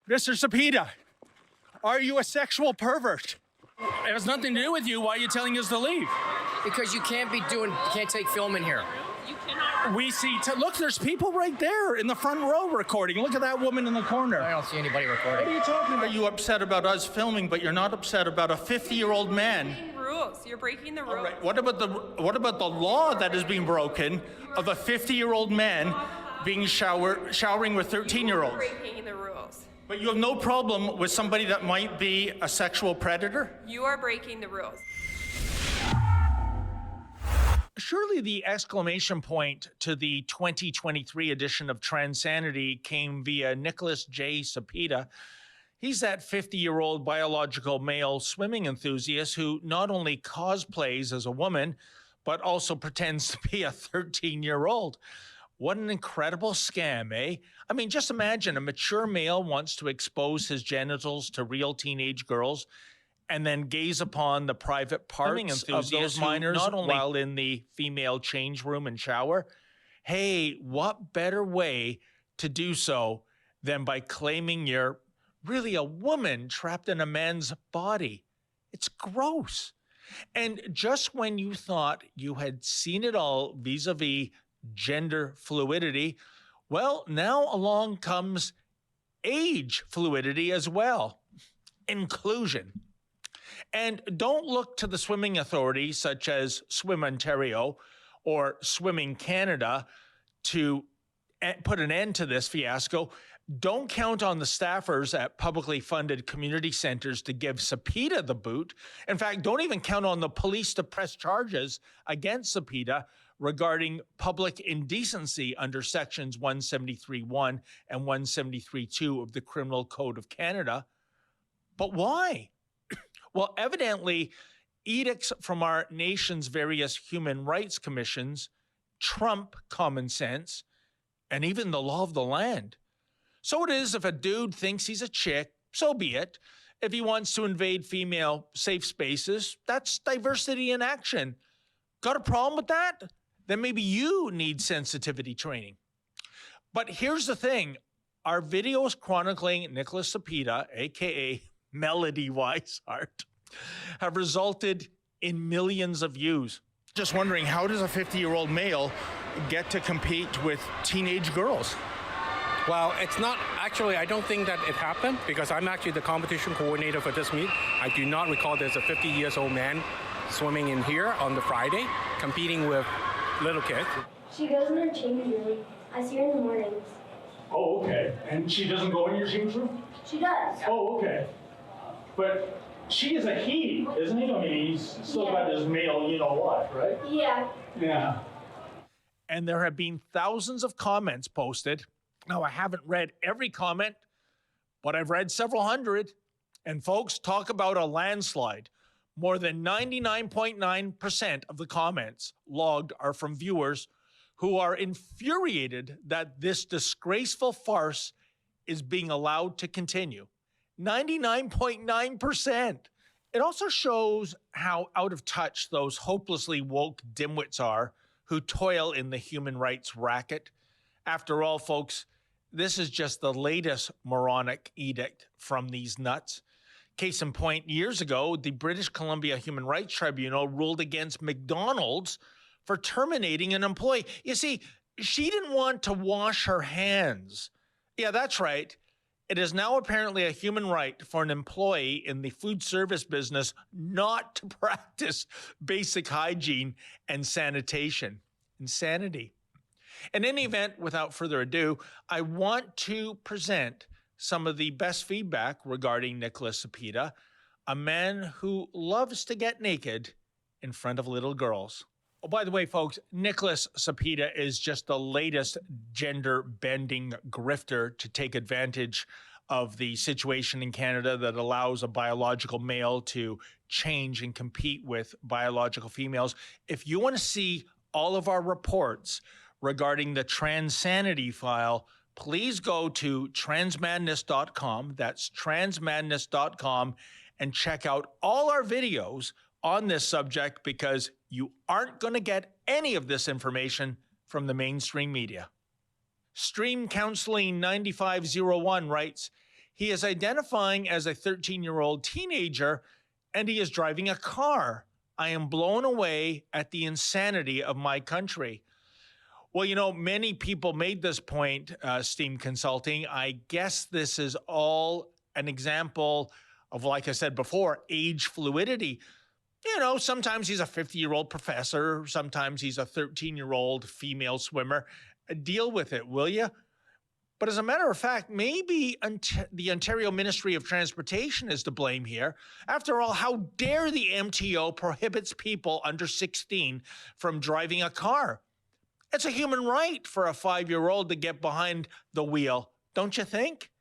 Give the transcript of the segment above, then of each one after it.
Mr. Cepeda, are you a sexual pervert? It has nothing to do with you. Why are you telling us to leave? Because you can't take film in here. We see, look, there's people right there in the front row recording. Look at that woman in the corner. I don't see anybody recording. What are you talking about? Are you upset about us filming, but you're not upset about a 50-year-old man? Rules. You're breaking the rules. Right. What about the law that is being broken of a 50-year-old man being showering with 13-year-olds? Breaking the rules. But you have no problem with somebody that might be a sexual predator? You are breaking the rules. Surely the exclamation point to the 2023 edition of Transanity came via Nicholas J. Cepeda. He's that 50-year-old biological male swimming enthusiast who not only cosplays as a woman, but also pretends to be a 13-year-old. What an incredible scam, eh? I mean, just imagine a mature male wants to expose his genitals to real teenage girls and then gaze upon the private parts of those minors not only while in the female change room and shower. Hey, what better way to do so than by claiming you're really a woman trapped in a man's body? It's gross. And just when you thought you had seen it all vis-a-vis gender fluidity, well, now along comes age fluidity as well. Inclusion. And don't look to the swimming authorities such as Swim Ontario or Swimming Canada to put an end to this fiasco. Don't count on the staffers at publicly funded community centers to give Cepeda the boot. In fact, don't even count on the police to press charges against Cepeda regarding public indecency under sections 173.1 and 173.2 of the Criminal Code of Canada. But why? Well, evidently, edicts from our nation's various human rights commissions trump common sense and even the law of the land. So it is if a dude thinks he's a chick, so be it. If he wants to invade female safe spaces, that's diversity in action. Got a problem with that? Then maybe you need sensitivity training. But here's the thing. Our videos chronicling Nicholas Cepeda, a.k.a. Melody Weishart, have resulted in millions of views. Just wondering, how does a 50-year-old male get to compete with teenage girls? Well, it's not actually, I don't think that it happened because I'm actually the competition coordinator for this meet. I do not recall there's a 50-year-old man swimming in here on the Friday, competing with little kids. She goes in her change room. I see her in the mornings. Oh, okay. And she doesn't go in your change room? She does. Oh, okay. But she is a he, isn't he? I mean, he's still got his male you-know-what, right? Yeah. Yeah. And there have been thousands of comments posted. Now, I haven't read every comment, but I've read several hundred. And folks, talk about a landslide. More than 99.9% of the comments logged are from viewers who are infuriated that this disgraceful farce is being allowed to continue. 99.9%. It also shows how out of touch those hopelessly woke dimwits are who toil in the human rights racket. After all, folks, this is just the latest moronic edict from these nuts. Case in point, years ago, the British Columbia Human Rights Tribunal ruled against McDonald's for terminating an employee. You see, she didn't want to wash her hands. Yeah, that's right. It is now apparently a human right for an employee in the food service business not to practice basic hygiene and sanitation. Insanity. In any event, without further ado, I want to present some of the best feedback regarding Nicholas Cepeda, a man who loves to get naked in front of little girls. Oh, by the way, folks, Nicholas Cepeda is just the latest gender-bending grifter to take advantage of the situation in Canada that allows a biological male to change and compete with biological females. If you want to see all of our reports regarding the Transanity file, please go to transmadness.com. That's transmadness.com, and check out all our videos on this subject, because you aren't going to get any of this information from the mainstream media. Stream Counseling 9501 writes, He is identifying as a 13-year-old teenager, and he is driving a car. I am blown away at the insanity of my country. Well, you know, many people made this point, Steam Consulting. I guess this is all an example of, like I said before, age fluidity. You know, sometimes he's a 50-year-old professor. Sometimes he's a 13-year-old female swimmer. Deal with it, will you? But as a matter of fact, maybe the Ontario Ministry of Transportation is to blame here. After all, how dare the MTO prohibits people under 16 from driving a car? It's a human right for a 5-year-old to get behind the wheel, don't you think?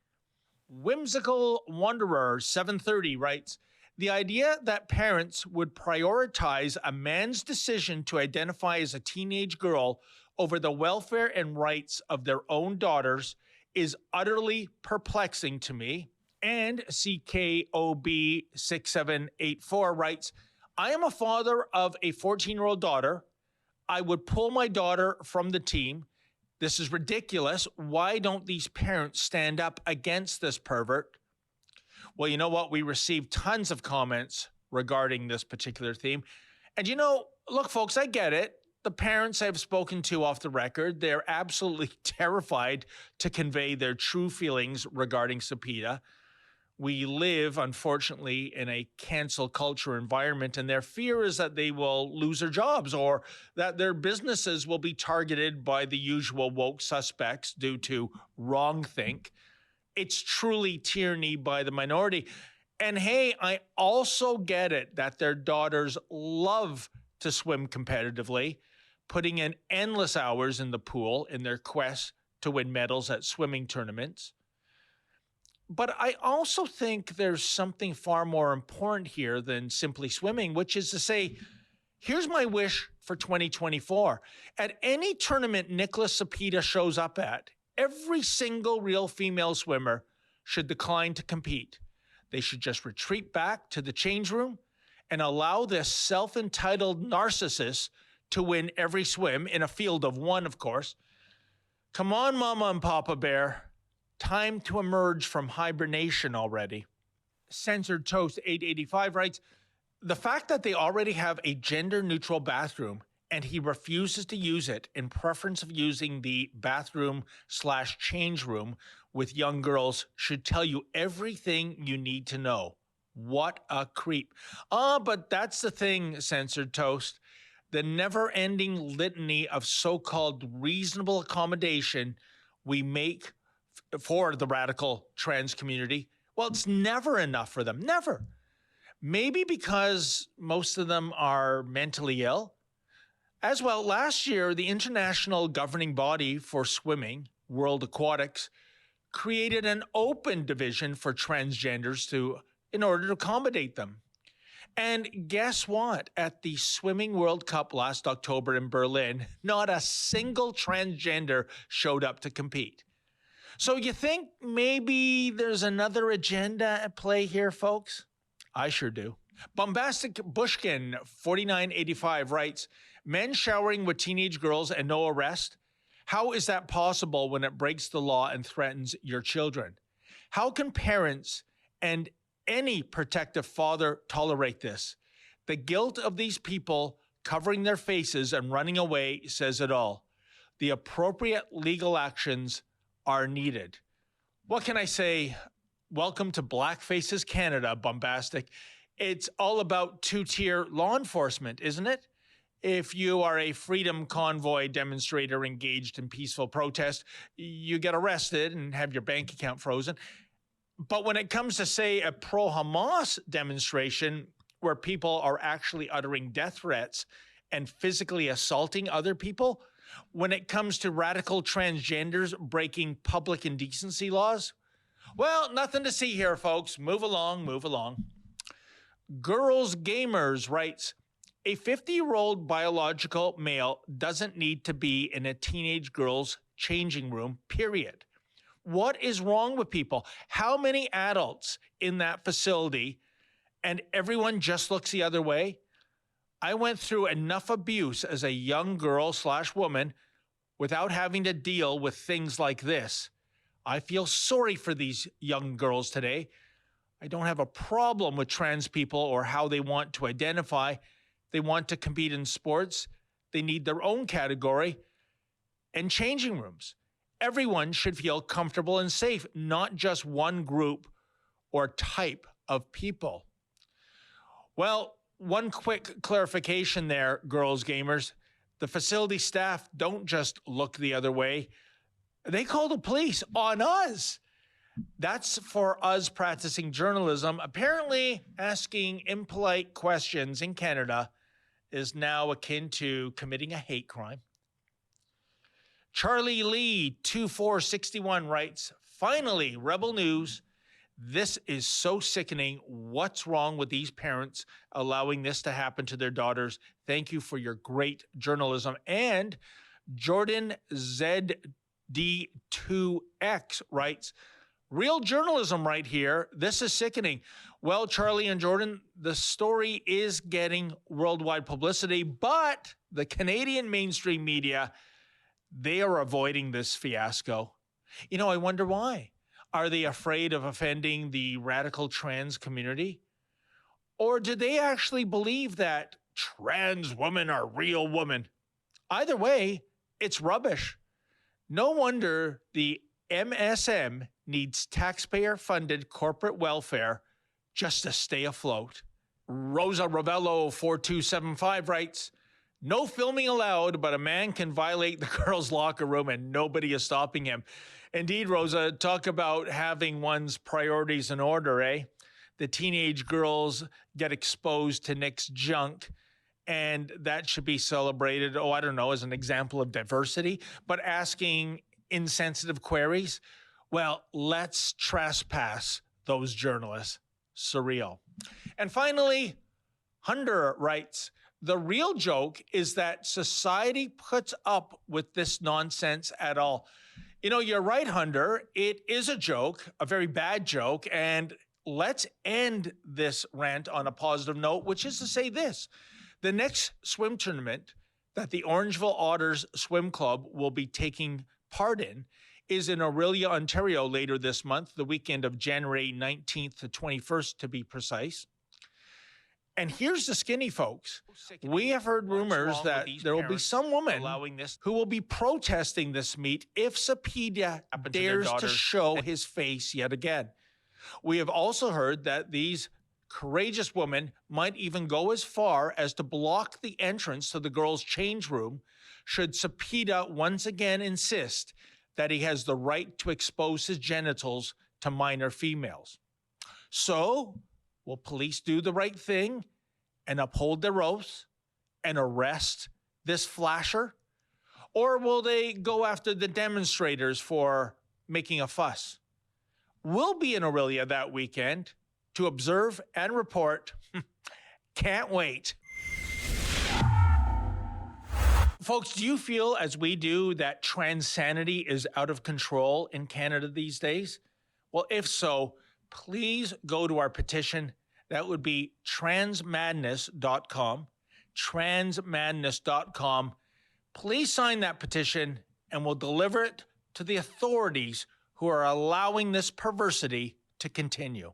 Whimsical Wanderer 730 writes, the idea that parents would prioritize a man's decision to identify as a teenage girl over the welfare and rights of their own daughters is utterly perplexing to me. And CKOB 6784 writes, I am a father of a 14-year-old daughter. I would pull my daughter from the team. This is ridiculous. Why don't these parents stand up against this pervert? Well, you know what? We received tons of comments regarding this particular theme. And you know, look, folks, I get it. The parents I've spoken to off the record, they're absolutely terrified to convey their true feelings regarding Sepideh. We live, unfortunately, in a cancel culture environment, and their fear is that they will lose their jobs or that their businesses will be targeted by the usual woke suspects due to wrongthink. It's truly tyranny by the minority. And hey, I also get it that their daughters love to swim competitively, putting in endless hours in the pool in their quest to win medals at swimming tournaments. But I also think there's something far more important here than simply swimming, which is to say, here's my wish for 2024. At any tournament Nicholas Sepideh shows up at, every single real female swimmer should decline to compete. They should just retreat back to the change room and allow this self-entitled narcissist to win every swim in a field of one, of course. Come on, Mama and Papa Bear. Time to emerge from hibernation already. Censored Toast 885 writes, the fact that they already have a gender-neutral bathroom and he refuses to use it in preference of using the bathroom/change room with young girls should tell you everything you need to know. What a creep. But that's the thing, Censored Toast. The never-ending litany of so-called reasonable accommodation we make for the radical trans community, well, it's never enough for them. Never. Maybe because most of them are mentally ill. As well, last year, the international governing body for swimming, World Aquatics, created an open division for transgenders in order to accommodate them. And guess what? At the Swimming World Cup last October in Berlin, not a single transgender showed up to compete. So you think maybe there's another agenda at play here, folks? I sure do. Bombastic Bushkin 4985 writes, men showering with teenage girls and no arrest? How is that possible when it breaks the law and threatens your children? How can parents and any protective father tolerate this? The guilt of these people covering their faces and running away says it all. The appropriate legal actions are needed. What can I say? Welcome to Black Faces Canada, Bombastic. It's all about two-tier law enforcement, isn't it? If you are a Freedom Convoy demonstrator engaged in peaceful protest, you get arrested and have your bank account frozen. But when it comes to, say, a pro-Hamas demonstration where people are actually uttering death threats and physically assaulting other people, when it comes to radical transgenders breaking public indecency laws, well, nothing to see here, folks. Move along, move along. Girls Gamers writes, a 50-year-old biological male doesn't need to be in a teenage girl's changing room, period. What is wrong with people? How many adults in that facility and everyone just looks the other way? I went through enough abuse as a young girl/woman without having to deal with things like this. I feel sorry for these young girls today. I don't have a problem with trans people or how they want to identify. They want to compete in sports. They need their own category and changing rooms. Everyone should feel comfortable and safe, not just one group or type of people. Well, one quick clarification there, girls gamers. The facility staff don't just look the other way. They call the police on us. That's for us practicing journalism. Apparently, asking impolite questions in Canada is now akin to committing a hate crime. Charlie Lee 2461 writes, finally, Rebel News. This is so sickening. What's wrong with these parents allowing this to happen to their daughters? Thank you for your great journalism. And Jordan ZD2X writes, real journalism right here. This is sickening. Well, Charlie and Jordan, the story is getting worldwide publicity, but the Canadian mainstream media, they are avoiding this fiasco. You know, I wonder why. Are they afraid of offending the radical trans community? Or do they actually believe that trans women are real women? Either way, it's rubbish. No wonder the MSM needs taxpayer-funded corporate welfare just to stay afloat. Rosa Ravello 4275 writes, no filming allowed, but a man can violate the girls' locker room and nobody is stopping him. Indeed, Rosa, talk about having one's priorities in order, eh? The teenage girls get exposed to Nick's junk, and that should be celebrated, I don't know, as an example of diversity. But asking insensitive queries, well, let's trespass those journalists. Surreal. And finally, Hunter writes, the real joke is that society puts up with this nonsense at all. You know, you're right, Hunter. It is a joke, a very bad joke. And let's end this rant on a positive note, which is to say this. The next swim tournament that the Orangeville Otters Swim Club will be taking part in is in Orillia, Ontario later this month, the weekend of January 19th to 21st to be precise. And here's the skinny, folks. We have heard rumors that there will be some woman who will be protesting this meet if Sepeda dares to show his face yet again. We have also heard that these courageous women might even go as far as to block the entrance to the girls' change room should Sepeda once again insist that he has the right to expose his genitals to minor females. So, will police do the right thing and uphold their oaths and arrest this flasher? Or will they go after the demonstrators for making a fuss? We'll be in Orillia that weekend to observe and report. Can't wait. Folks, do you feel, as we do, that transanity is out of control in Canada these days? Well, if so, please go to our petition. That would be transmadness.com, transmadness.com. Please sign that petition and we'll deliver it to the authorities who are allowing this perversity to continue.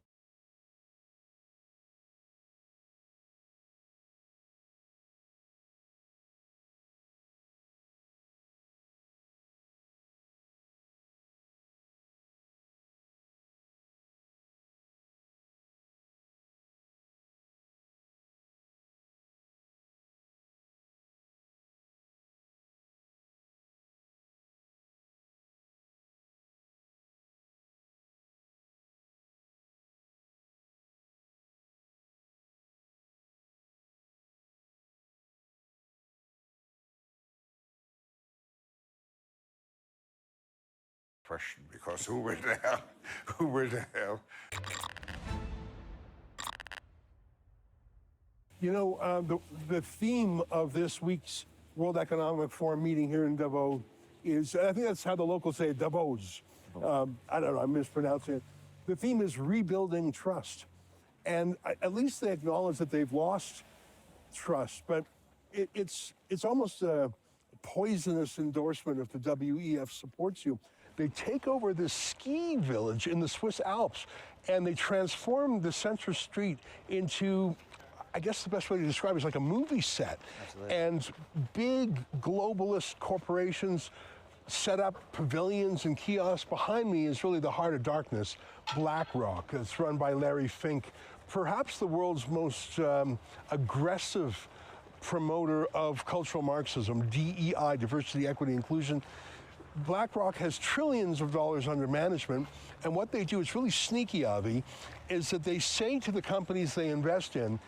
Question, because who would have? You know, the theme of this week's World Economic Forum meeting here in Davos is, I think that's how the locals say it, Davos. I don't know, I'm mispronouncing it. The theme is rebuilding trust. And at least they acknowledge that they've lost trust, but it's almost a poisonous endorsement if the WEF supports you. They take over this ski village in the Swiss Alps, and they transform the center street into, I guess the best way to describe it is like a movie set. And big globalist corporations set up pavilions and kiosks. Behind me is really the heart of darkness, BlackRock. It's run by Larry Fink, perhaps the world's most aggressive promoter of cultural Marxism, DEI, diversity, equity, inclusion. BlackRock has trillions of dollars under management, and what they do, it's really sneaky, Avi, is that they say to the companies they invest in,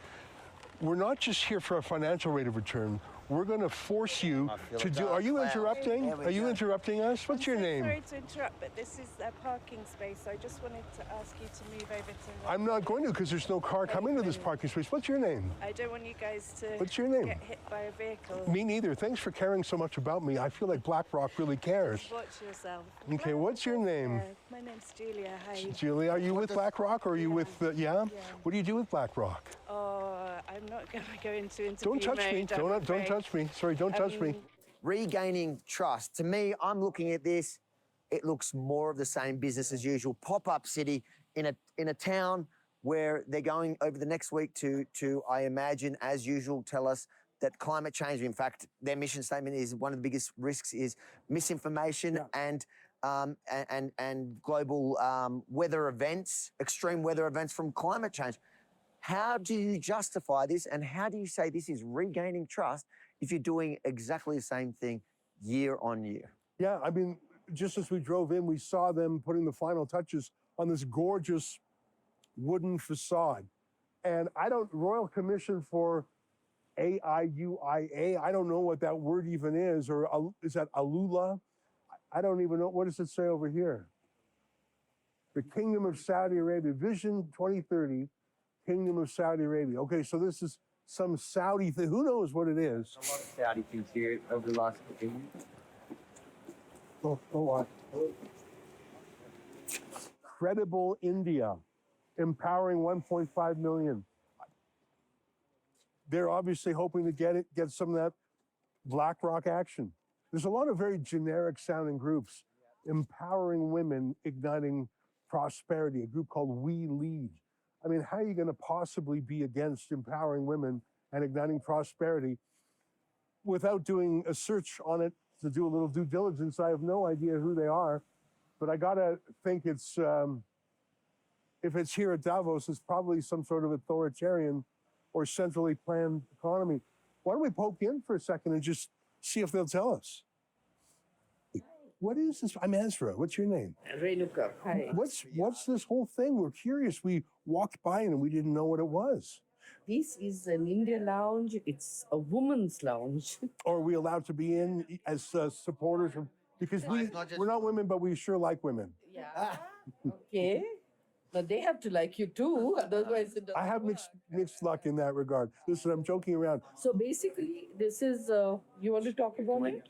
we're not just here for a financial rate of return. We're going to force you to do. Are you interrupting? Are you interrupting us? What's your name? Sorry to interrupt, but this is a parking space. So I just wanted to ask you to move over to. I'm not going to because there's no car coming to this parking space. What's your name? I don't want you guys to. What's your name? Get hit by a vehicle. Me neither. Thanks for caring so much about me. I feel like BlackRock really cares. Watch yourself. Okay, what's your name? My name's Julia. Hi. Julie, are you with BlackRock or are you with, yeah? What do you do with BlackRock? Oh, I'm not going to go into interview Don't touch me. mode, I'm Don't afraid. touch me. Sorry, don't touch me. Regaining trust. To me, I'm looking at this, it looks more of the same business as usual. Pop-up city in a town where they're going over the next week to I imagine, as usual, tell us that climate change, in fact, their mission statement is one of the biggest risks is misinformation and global weather events, extreme weather events from climate change. How do you justify this, and how do you say this is regaining trust if you're doing exactly the same thing year on year? Yeah, I mean, just as we drove in, we saw them putting the final touches on this gorgeous wooden facade. And Royal Commission for AIUIA, I don't know what that word even is, or is that ALULA? I don't even know. What does it say over here? The Kingdom of Saudi Arabia, Vision 2030, Kingdom of Saudi Arabia. Okay, so this is some Saudi thing. Who knows what it is? A lot of Saudi things here over the last couple of years. Oh, what? Credible India, empowering 1.5 million. They're obviously hoping to get some of that BlackRock action. There's a lot of very generic sounding groups. Empowering women, igniting prosperity, a group called We Lead. I mean, how are you going to possibly be against empowering women and igniting prosperity without doing a search on it to do a little due diligence? I have no idea who they are, but I got to think it's, if it's here at Davos, it's probably some sort of authoritarian or centrally planned economy. Why don't we poke in for a second and just see if they'll tell us? What is this? I'm Ezra. What's your name? Renuka. Hi. What's this whole thing? We're curious. We walked by and we didn't know what it was. This is an India lounge. It's a woman's lounge. Or are we allowed to be in as supporters of? Because we're not women, but we sure like women. Yeah. Okay. But they have to like you too. Otherwise, it doesn't I have mixed luck in that regard. Listen, I'm joking around. So basically, this is. You want to talk about it?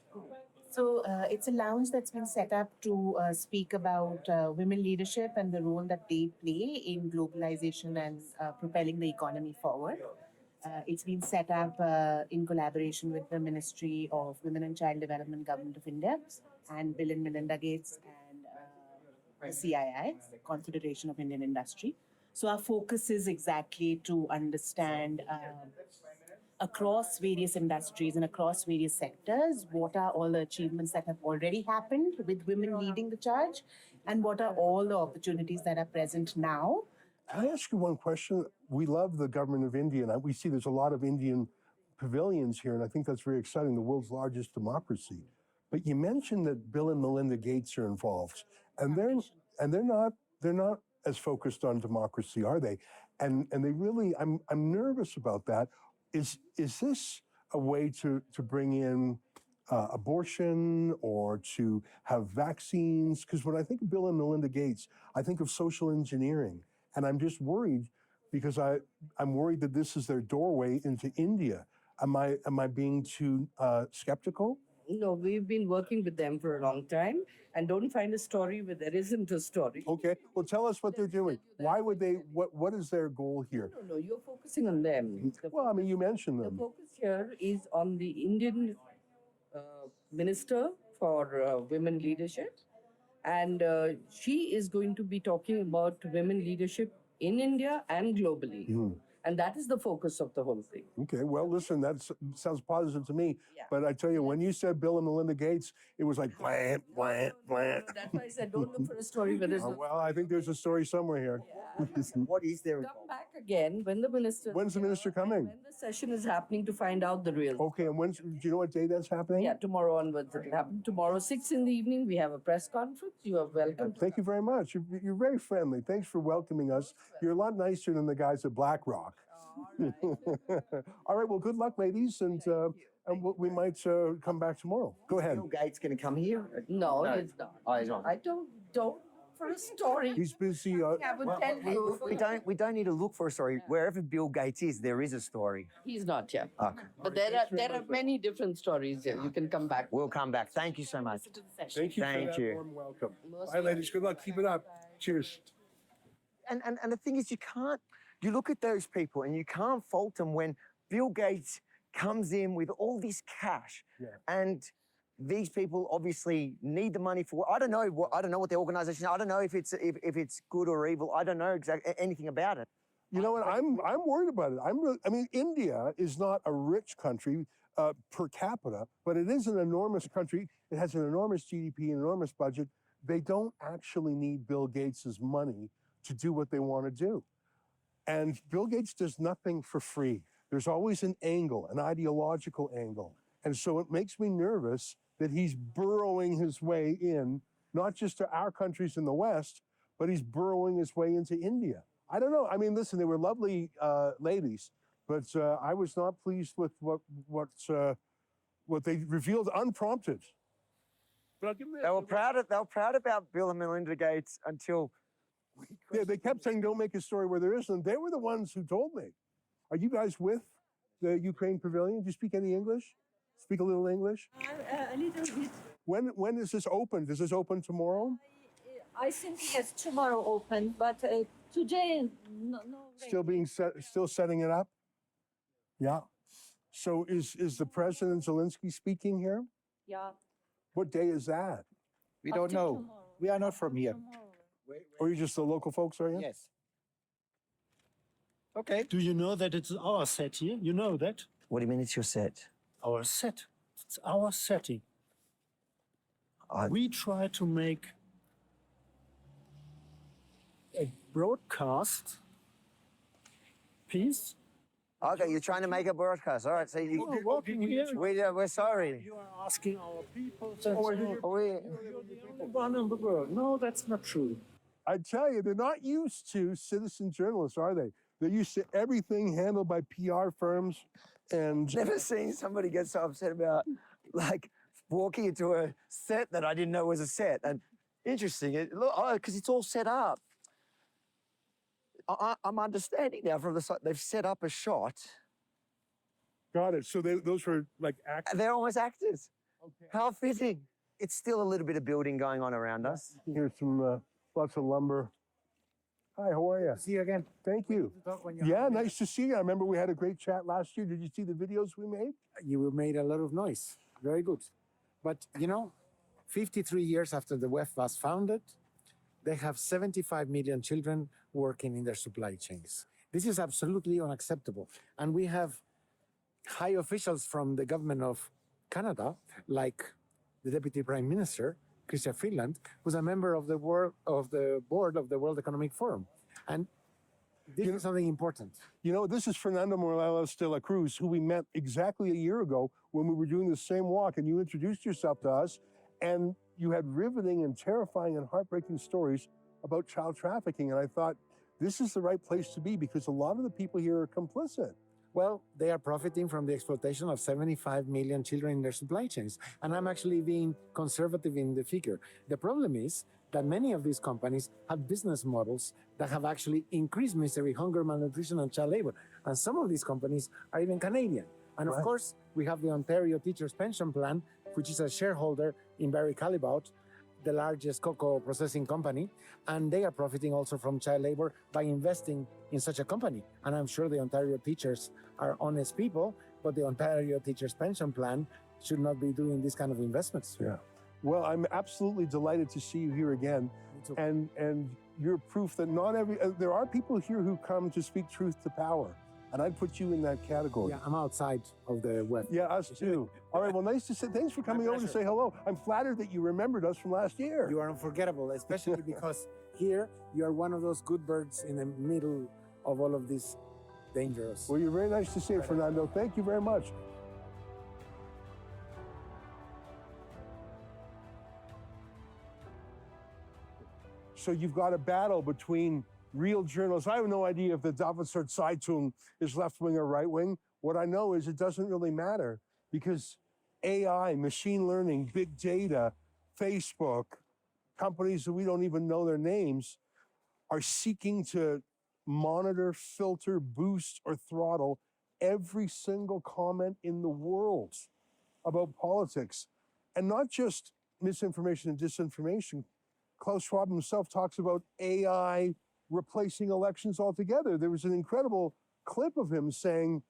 So it's a lounge that's been set up to speak about women leadership and the role that they play in globalization and propelling the economy forward. It's been set up in collaboration with the Ministry of Women and Child Development, Government of India, and Bill and Melinda Gates and the CII, Confederation of Indian Industry. So our focus is exactly to understand across various industries and across various sectors, what are all the achievements that have already happened with women leading the charge, and what are all the opportunities that are present now. Can I ask you one question? We love the government of India, and we see there's a lot of Indian pavilions here, and I think that's very exciting, the world's largest democracy. But you mentioned that Bill and Melinda Gates are involved, and they're not as focused on democracy, are they? And they really, I'm nervous about that. Is this a way to bring in abortion or to have vaccines? Because when I think of Bill and Melinda Gates, I think of social engineering. And I'm just worried because I'm worried that this is their doorway into India. Am I being too skeptical? No, we've been working with them for a long time, and don't find a story where there isn't a story. Okay, well, tell us what they're doing. Why would they? What is their goal here? No, you're focusing on them. Well, I mean, you mentioned The them. focus here is on the Indian Minister for Women Leadership And she is going to be talking about women leadership in India and globally. And that is the focus of the whole thing. Okay, well, listen, that sounds positive to me. Yeah. But I tell you, when you said Bill and Melinda Gates, it was like bland, bland, bland. That's why I said don't look for a story where there's no. Well, I think there's a story somewhere here. What is there? Come back again when the minister. When's the minister coming? When the session is happening to find out the real. Okay, and do you know what day that's happening? Yeah, tomorrow onwards it'll happen. Tomorrow, 6 in the evening, we have a press conference. You are welcome. Thank you very much. You're very friendly. Thanks for welcoming us. You're a lot nicer than the guys at BlackRock. All right, well, good luck, ladies, and we might come back tomorrow. Go ahead. Bill Gates going to come here? No, he's not. Oh, he's not. I don't for a story. He's busy. I would tell you. We don't need to look for a story. Wherever Bill Gates is, there is a story. He's not yet. Okay. But there are many different stories here. You can come back. We'll come back. Thank you so much. Thank you Thank for that you. warm welcome. Most Bye, ladies. Good luck. Keep it up. Cheers. And the thing is, you look at those people and you can't fault them when Bill Gates comes in with all this cash, and these people obviously need the money for. I don't know what the organization. I don't know if it's good or evil. I don't know exactly anything about it. You know what? I'm worried about it. I mean, India is not a rich country per capita, but it is an enormous country. It has an enormous GDP, an enormous budget. They don't actually need Bill Gates's money to do what they want to do. And Bill Gates does nothing for free. There's always an angle, an ideological angle. And so it makes me nervous that he's burrowing his way in, not just to our countries in the West, but he's burrowing his way into India. I don't know. I mean, listen, they were lovely ladies, but I was not pleased with what they revealed unprompted. But I'll give them They were proud about Bill and Melinda Gates until. Yeah, they kept saying, don't make a story where there isn't. They were the ones who told me. Are you guys with the Ukraine Pavilion? Do you speak any English? Speak a little English? A little bit. When is this open? Does this open tomorrow? I think yes, tomorrow open, but today no. Still setting it up? Yeah. So is the President Zelensky speaking here? Yeah. What day is that? We don't know. We are not from here. Or you just the local folks, are you? Yes. Okay. Do you know that it's our set here? You know that? What do you mean it's your set? Our set. It's our setting. We try to make a broadcast piece. Okay, you're trying to make a broadcast. All right, so you. We're working here. We're sorry. You are asking our people. We're one in the world. No, that's not true. I tell you, they're not used to citizen journalists, are they? They're used to everything handled by PR firms and... Never seen somebody get so upset about, like, walking into a set that I didn't know was a set. And interesting, because it's all set up. I'm understanding now from the side, they've set up a shot. Got it. So those were like actors? They're almost actors. Okay. How fitting. It's still a little bit of building going on around us. Here's some lots of lumber. Hi, how are you? See you again. Thank you. Yeah, nice to see you. I remember we had a great chat last year. Did you see the videos we made? You made a lot of noise. Very good. But, 53 years after the WEF was founded, they have 75 million children working in their supply chains. This is absolutely unacceptable. And we have high officials from the government of Canada, like the Deputy Prime Minister, Chrystia Freeland, who's a member of the board of the World Economic Forum. And this is something important. This is Fernando Morales de la Cruz, who we met exactly a year ago when we were doing the same walk, and you introduced yourself to us, and you had riveting and terrifying and heartbreaking stories about child trafficking. And I thought, this is the right place to be because a lot of the people here are complicit. Well, they are profiting from the exploitation of 75 million children in their supply chains. And I'm actually being conservative in the figure. The problem is that many of these companies have business models that have actually increased misery, hunger, malnutrition, and child labor. And some of these companies are even Canadian. And of course, we have the Ontario Teachers Pension Plan, which is a shareholder in Barry Callebaut, the largest cocoa processing company, and they are profiting also from child labor by investing in such a company. And I'm sure the Ontario teachers are honest people, but the Ontario Teachers Pension Plan should not be doing this kind of investments. Yeah. Well, I'm absolutely delighted to see you here again. And you're proof that not every, there are people here who come to speak truth to power. And I'd put you in that category. Yeah, I'm outside of the web. Yeah, us too. All right, well, nice to say, thanks for coming over to say hello. I'm flattered that you remembered us from last year. You are unforgettable, especially because here you are one of those good birds in the middle of all of this dangerous. Well, you're very nice to see you, Fernando. Thank you very much. So you've got a battle between real journalists. I have no idea if the Davidson Zeitung is left wing or right wing. What I know is it doesn't really matter because AI, machine learning, big data, Facebook, companies that we don't even know their names are seeking to monitor, filter, boost, or throttle every single comment in the world about politics. And not just misinformation and disinformation. Klaus Schwab himself talks about AI replacing elections altogether. There was an incredible clip of him saying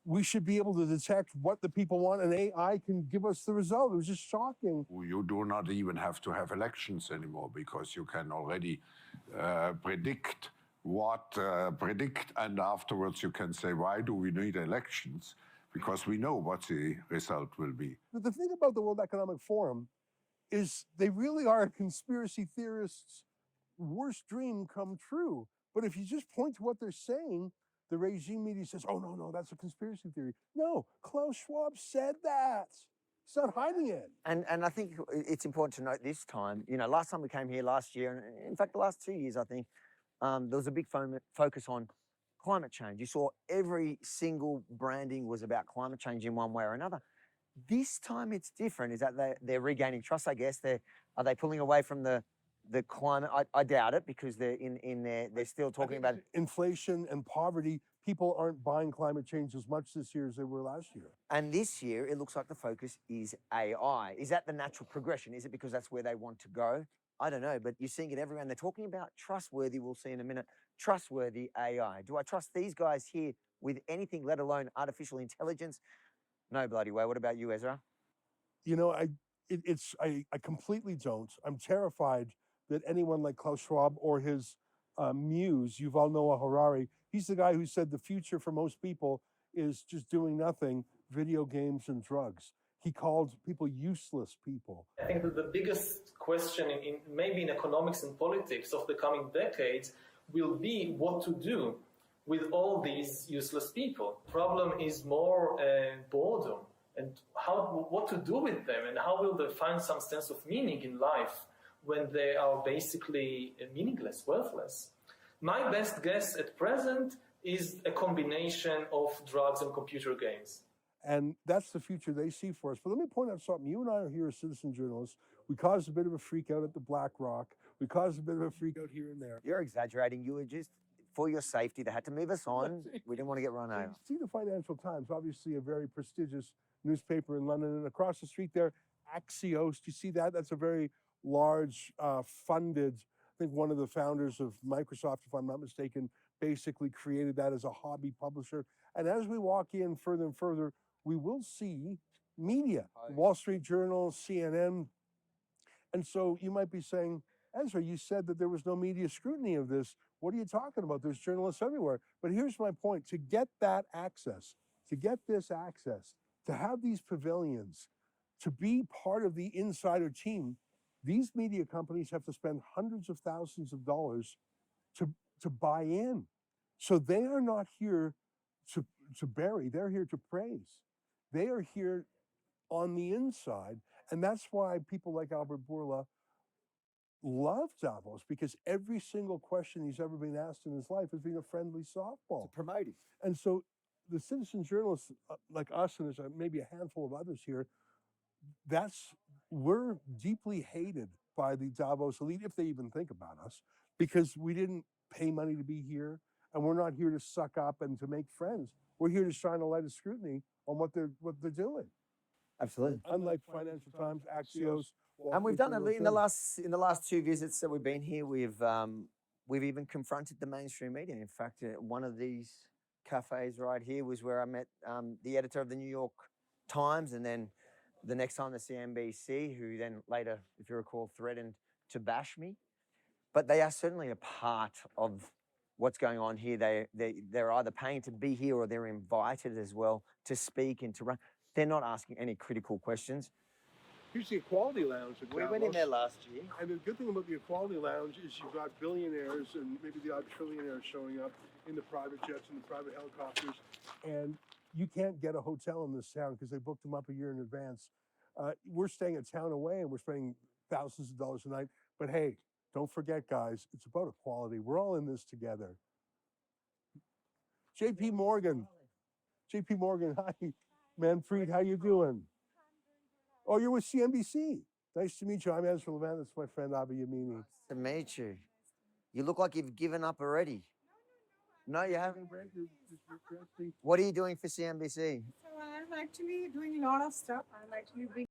we should be able to detect what the people want and AI can give us the result. It was just shocking. You do not even have to have elections anymore because you can already predict and afterwards you can say, why do we need elections? Because we know what the result will be. But the thing about the World Economic Forum is they really are a conspiracy theorists' worst dream come true. But if you just point to what they're saying, the regime media says, oh, no, that's a conspiracy theory. No, Klaus Schwab said that. He's not hiding it. And I think it's important to note this time, you know, last time we came here last year, and in fact, the last 2 years, I think, there was a big focus on climate change. You saw every single branding was about climate change in one way or another. This time it's different. Is that they're regaining trust, I guess? Are they pulling away from the climate? I doubt it because they're they're still talking about inflation and poverty. People aren't buying climate change as much this year as they were last year. And this year, it looks like the focus is AI. Is that the natural progression? Is it because that's where they want to go? I don't know, but you're seeing it everywhere. And they're talking about trustworthy, we'll see in a minute, trustworthy AI. Do I trust these guys here with anything, let alone artificial intelligence? No bloody way. What about you, Ezra? You know, I completely don't. I'm terrified that anyone like Klaus Schwab or his muse, Yuval Noah Harari, he's the guy who said the future for most people is just doing nothing, video games and drugs. He called people useless people. I think that the biggest question maybe in economics and politics of the coming decades will be what to do with all these useless people. The problem is more boredom and what to do with them and how will they find some sense of meaning in life when they are basically meaningless, worthless. My best guess at present is a combination of drugs and computer games. And that's the future they see for us. But let me point out something. You and I are here as citizen journalists. We caused a bit of a freak out at the Black Rock. We caused a bit of a freak out here and there. You're exaggerating. You were just, for your safety, they had to move us on. We didn't want to get run over. See the Financial Times, obviously a very prestigious newspaper in London. And across the street there, Axios. Do you see that? That's a very large, funded, I think one of the founders of Microsoft, if I'm not mistaken, basically created that as a hobby publisher. And as we walk in further and further, we will see media, Wall Street Journal, CNN. And so you might be saying, Ezra, you said that there was no media scrutiny of this. What are you talking about? There's journalists everywhere. But here's my point. To get that access, to get this access, to have these pavilions, to be part of the insider team, these media companies have to spend hundreds of thousands of dollars to buy in. So they are not here to bury, they're here to praise. They are here on the inside. And that's why people like Albert Bourla love Davos, because every single question he's ever been asked in his life has been a friendly softball. To promote him. And so the citizen journalists like us, and there's maybe a handful of others here, we're deeply hated by the Davos elite, if they even think about us, because we didn't pay money to be here, and we're not here to suck up and to make friends. We're here to shine a light of scrutiny on what they're doing. Absolutely. Unlike Financial Times, Axios, and we've done it in the last 2 visits that we've been here. We've even confronted the mainstream media. In fact, one of these cafes right here was where I met the editor of the New York Times, and then the next time the CNBC, who then later, if you recall, threatened to bash me. But they are certainly a part of what's going on here. They're either paying to be here or they're invited as well to speak and to run. They're not asking any critical questions. Here's the Equality Lounge. At We went in Davos. there last year. And the good thing about the Equality Lounge is you've got billionaires and maybe the odd trillionaires showing up in the private jets and the private helicopters. And you can't get a hotel in this town because they booked them up a year in advance. We're staying a town away and we're spending thousands of dollars a night. But hey, don't forget, guys, it's about equality. We're all in this together. JP Morgan. JP Morgan, hi. Manfred, how you doing? Oh, you're with CNBC. Nice to meet you. I'm Ezra Levant. That's my friend Avi Yamini. Nice to meet you. You look like you've given up already. No, you haven't. What are you doing for CNBC? So I'm actually doing a lot of stuff. I'm actually